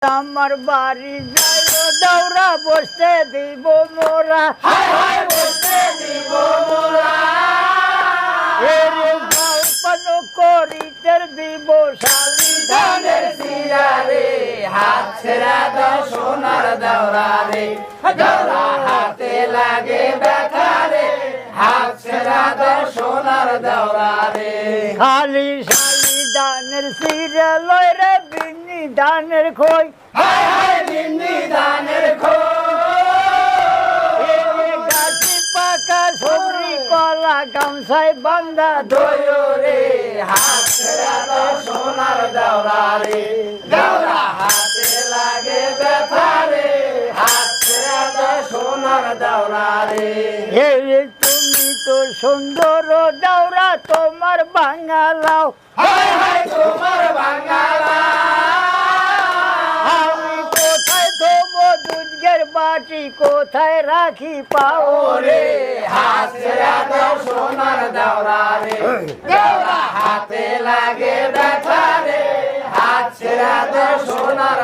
আমার বাড়ি যাইও দৌড়া বসতে দিব মোরা বসতে দিব মোরা এর জলপান করিতে দিব শালি ধানের সিরারে হাত ছেড়া দাও সোনার দাওরা রে দাওরা হাতে লাগে ব্যথা রে হাত ছেড়া দাও সোনার দাওরা রে খালি শালি ধানের সিরে লয় রে বিনি ধানের খই বিন্নি ধানের গাছি পাকা সবরি কলা গামছায় বান্ধা দোয়রে হাত ছেড়া দাও সোনার দাওরা রে দাওরা হাতে লাগে ব্যথা রে হাত ছেড়া দাও সোনার দাওরা রে তুমি তো সুন্দর দৌড়া তোমার বাঙালাও তোমার বাঙালা আমি কোথায় থবো দুধের বাটি কোথায় রাখি পাও ওরে হাত ছেড়া দাও সোনার দাওরা রে দাওরা হাতে লাগে ব্যথা রে হাত ছেড়া দাও সোনার